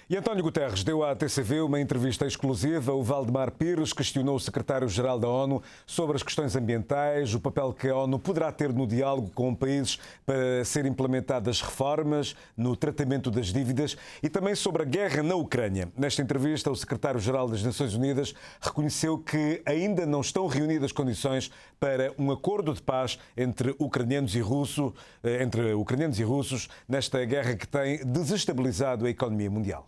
E António Guterres deu à TCV uma entrevista exclusiva. O Valdemar Pires questionou o secretário-geral da ONU sobre as questões ambientais, o papel que a ONU poderá ter no diálogo com países para ser implementadas reformas no tratamento das dívidas e também sobre a guerra na Ucrânia. Nesta entrevista, o secretário-geral das Nações Unidas reconheceu que ainda não estão reunidas condições para um acordo de paz entre ucranianos e russos nesta guerra que tem desestabilizado a economia mundial.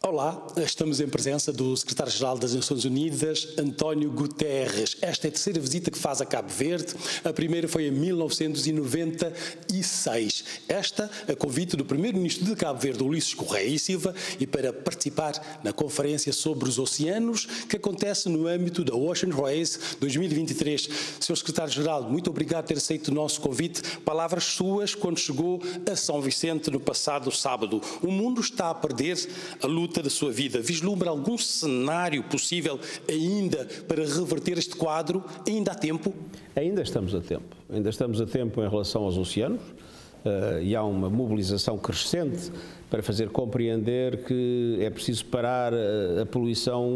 Olá, estamos em presença do secretário-geral das Nações Unidas, António Guterres. Esta é a terceira visita que faz a Cabo Verde. A primeira foi em 1996. Esta, a convite do primeiro-ministro de Cabo Verde, Ulisses Correia e Silva, e para participar na conferência sobre os oceanos, que acontece no âmbito da Ocean Race 2023. Sr. secretário-geral, muito obrigado por ter aceito o nosso convite. Palavras suas quando chegou a São Vicente no passado sábado. O mundo está a perder a luta da sua vida. Vislumbra algum cenário possível ainda para reverter este quadro? Ainda há tempo? Ainda estamos a tempo. Ainda estamos a tempo em relação aos oceanos e há uma mobilização crescente para fazer compreender que é preciso parar a poluição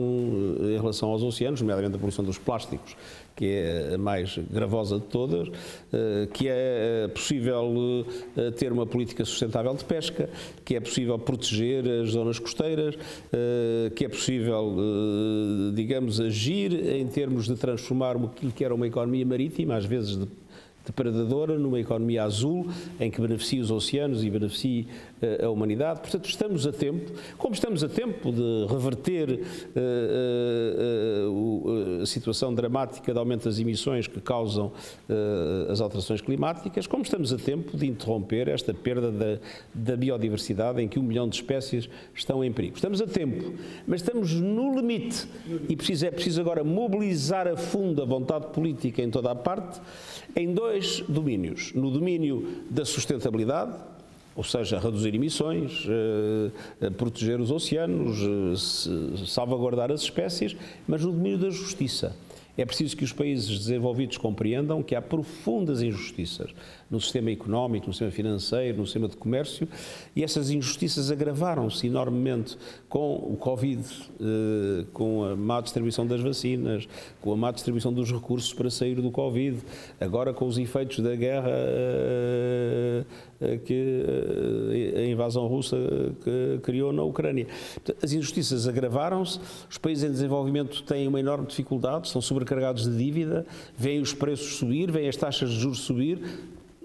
em relação aos oceanos, nomeadamente a poluição dos plásticos, que é a mais gravosa de todas, que é possível ter uma política sustentável de pesca, que é possível proteger as zonas costeiras, que é possível, digamos, agir em termos de transformar aquilo que era uma economia marítima, às vezes depredadora, numa economia azul, em que beneficie os oceanos e beneficie a humanidade. Portanto, estamos a tempo, como estamos a tempo de reverter a situação dramática de aumento das emissões que causam as alterações climáticas, como estamos a tempo de interromper esta perda da biodiversidade em que 1 milhão de espécies estão em perigo. Estamos a tempo, mas estamos no limite e é preciso agora mobilizar a fundo a vontade política em toda a parte, em dois domínios. No domínio da sustentabilidade, ou seja, reduzir emissões, proteger os oceanos, salvaguardar as espécies, mas no domínio da justiça. É preciso que os países desenvolvidos compreendam que há profundas injustiças no sistema económico, no sistema financeiro, no sistema de comércio, e essas injustiças agravaram-se enormemente com o Covid, com a má distribuição das vacinas, com a má distribuição dos recursos para sair do Covid, agora com os efeitos da guerra que a invasão russa que criou na Ucrânia. As injustiças agravaram-se, os países em desenvolvimento têm uma enorme dificuldade, são sobrecarregados de dívida, veem os preços subir, veem as taxas de juros subir,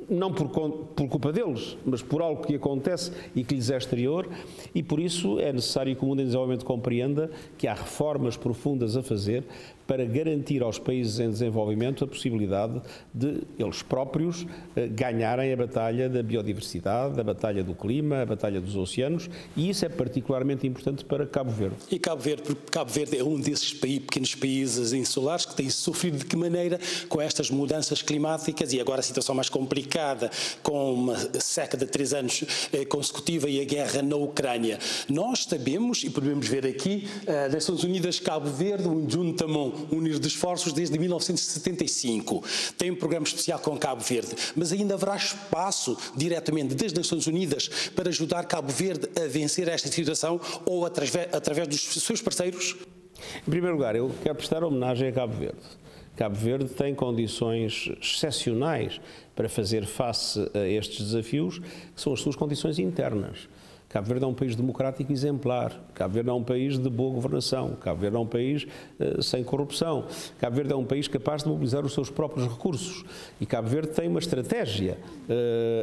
não por culpa deles, mas por algo que acontece e que lhes é exterior, e por isso é necessário que o mundo em desenvolvimento compreenda que há reformas profundas a fazer para garantir aos países em desenvolvimento a possibilidade de eles próprios ganharem a batalha da biodiversidade, a batalha do clima, a batalha dos oceanos, e isso é particularmente importante para Cabo Verde. E Cabo Verde é um desses pequenos países insulares que tem sofrido de que maneira com estas mudanças climáticas e agora a situação mais complicada com uma seca de 3 anos consecutiva e a guerra na Ucrânia. Nós sabemos, e podemos ver aqui, as Nações Unidas Cabo Verde, um juntamão unir de esforços desde 1975. Tem um programa especial com Cabo Verde, mas ainda haverá espaço diretamente das Nações Unidas para ajudar Cabo Verde a vencer esta situação ou através dos seus parceiros? Em primeiro lugar, eu quero prestar homenagem a Cabo Verde. Cabo Verde tem condições excepcionais para fazer face a estes desafios, que são as suas condições internas. Cabo Verde é um país democrático exemplar, Cabo Verde é um país de boa governação, Cabo Verde é um país sem corrupção, Cabo Verde é um país capaz de mobilizar os seus próprios recursos e Cabo Verde tem uma estratégia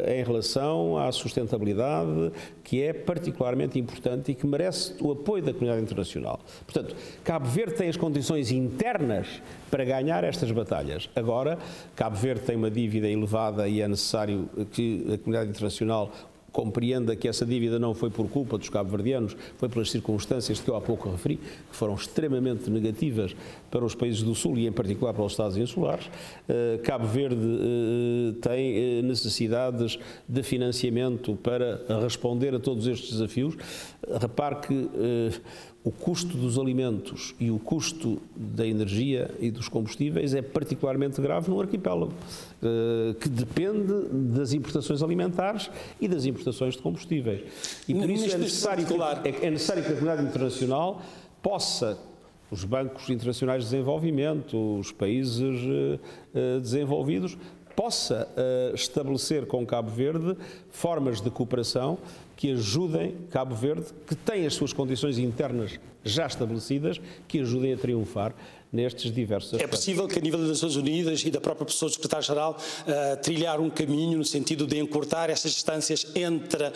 em relação à sustentabilidade que é particularmente importante e que merece o apoio da comunidade internacional. Portanto, Cabo Verde tem as condições internas para ganhar estas batalhas. Agora, Cabo Verde tem uma dívida elevada e é necessário que a comunidade internacional compreenda que essa dívida não foi por culpa dos cabo-verdianos, foi pelas circunstâncias que eu há pouco referi, que foram extremamente negativas para os países do Sul e em particular para os Estados insulares. Cabo Verde tem necessidades de financiamento para responder a todos estes desafios. Repare que o custo dos alimentos e o custo da energia e dos combustíveis é particularmente grave no arquipélago, que depende das importações alimentares e das importações de combustíveis. E por isso é necessário que a comunidade internacional possa, os bancos internacionais de desenvolvimento, os países desenvolvidos, possa estabelecer com Cabo Verde formas de cooperação que ajudem Cabo Verde, que tem as suas condições internas já estabelecidas, que ajudem a triunfar nestes diversos aspectos. É possível que a nível das Nações Unidas e da própria pessoa do secretário-geral trilhar um caminho no sentido de encurtar estas distâncias entre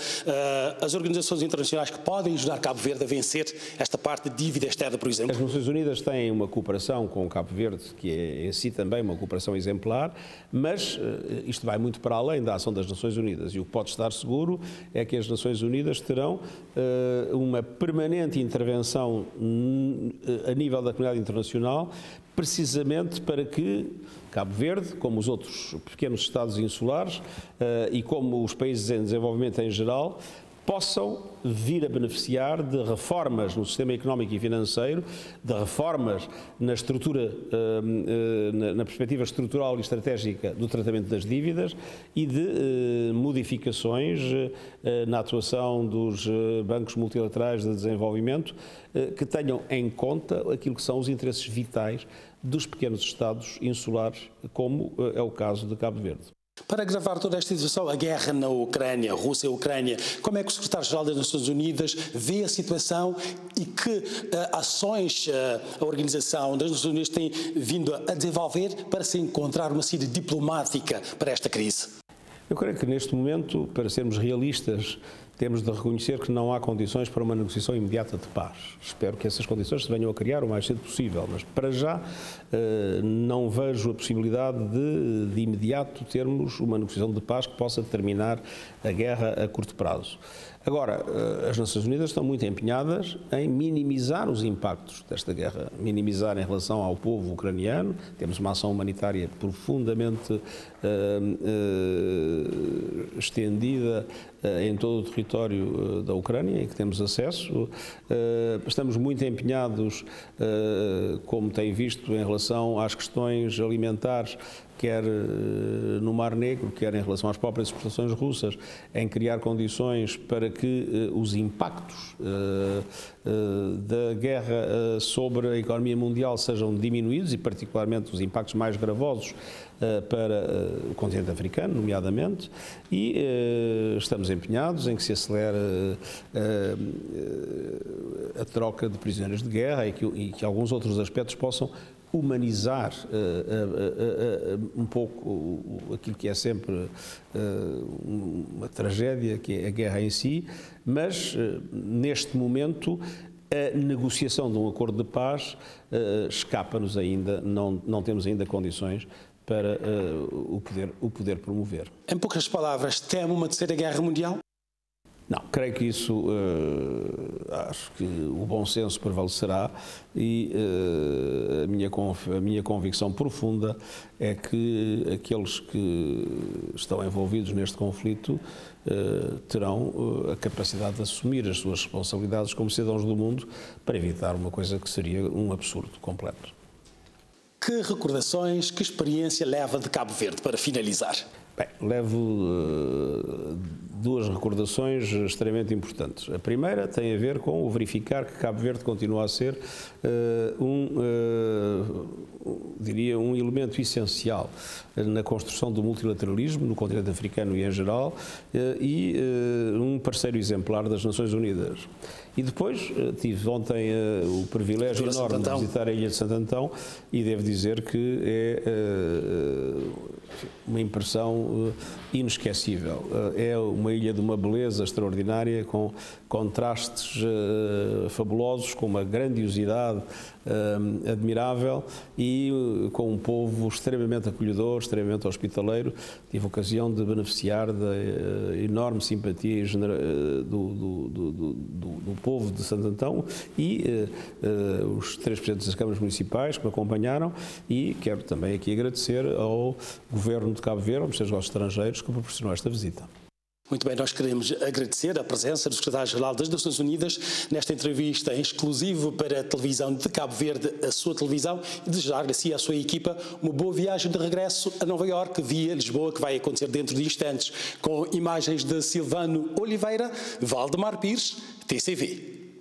as organizações internacionais que podem ajudar Cabo Verde a vencer esta parte de dívida externa, por exemplo? As Nações Unidas têm uma cooperação com Cabo Verde, que é em si também uma cooperação exemplar, mas isto vai muito para além da ação das Nações Unidas, e o que pode estar seguro é que as Nações Unidas terão uma permanente intervenção a nível da comunidade internacional, precisamente para que Cabo Verde, como os outros pequenos Estados insulares e como os países em desenvolvimento em geral, possam vir a beneficiar de reformas no sistema económico e financeiro, de reformas na estrutura, na perspectiva estrutural e estratégica do tratamento das dívidas e de modificações na atuação dos bancos multilaterais de desenvolvimento que tenham em conta aquilo que são os interesses vitais dos pequenos Estados insulares, como é o caso de Cabo Verde. Para agravar toda esta situação, a guerra na Ucrânia, Rússia e Ucrânia, como é que o secretário-geral das Nações Unidas vê a situação e que ações a Organização das Nações Unidas tem vindo a desenvolver para se encontrar uma saída diplomática para esta crise? Eu creio que neste momento, para sermos realistas, temos de reconhecer que não há condições para uma negociação imediata de paz. Espero que essas condições se venham a criar o mais cedo possível, mas para já não vejo a possibilidade de imediato termos uma negociação de paz que possa determinar a guerra a curto prazo. Agora, as Nações Unidas estão muito empenhadas em minimizar os impactos desta guerra, minimizar em relação ao povo ucraniano. Temos uma ação humanitária profundamente estendida em todo o território da Ucrânia, em que temos acesso. Estamos muito empenhados, como tem visto, em relação às questões alimentares, quer no Mar Negro, quer em relação às próprias exportações russas, em criar condições para que os impactos da guerra sobre a economia mundial sejam diminuídos, e particularmente os impactos mais gravosos para o continente africano, nomeadamente, e estamos empenhados em que se acelere a troca de prisioneiros de guerra e que alguns outros aspectos possam humanizar um pouco aquilo que é sempre uma tragédia, que é a guerra em si, mas neste momento a negociação de um acordo de paz escapa-nos ainda, não temos ainda condições para o poder promover. Em poucas palavras, teme uma terceira guerra mundial? Não, creio que isso, acho que o bom senso prevalecerá e a minha convicção profunda é que aqueles que estão envolvidos neste conflito terão a capacidade de assumir as suas responsabilidades como cidadãos do mundo para evitar uma coisa que seria um absurdo completo. Que recordações, que experiência leva de Cabo Verde para finalizar? Bem, levo duas recordações extremamente importantes. A primeira tem a ver com o verificar que Cabo Verde continua a ser diria, um elemento essencial na construção do multilateralismo no continente africano e em geral, e um parceiro exemplar das Nações Unidas. E depois tive ontem o privilégio enorme de visitar a Ilha de Santo Antão e devo dizer que é uma impressão inesquecível. É uma ilha de uma beleza extraordinária, com contrastes fabulosos, com uma grandiosidade admirável e com um povo extremamente acolhedor, extremamente hospitaleiro. Tive a ocasião de beneficiar da enorme simpatia do povo de Santo Antão e os três presidentes das câmaras municipais que me acompanharam, e quero também aqui agradecer ao Governo de Cabo Verde, ao Ministério dos Negócios Estrangeiros, que proporcionou esta visita. Muito bem, nós queremos agradecer a presença do secretário-geral das Nações Unidas nesta entrevista em exclusivo para a televisão de Cabo Verde, a sua televisão, e desejar-lhe assim à sua equipa uma boa viagem de regresso a Nova Iorque, via Lisboa, que vai acontecer dentro de instantes, com imagens de Silvano Oliveira, Valdemar Pires, TCV.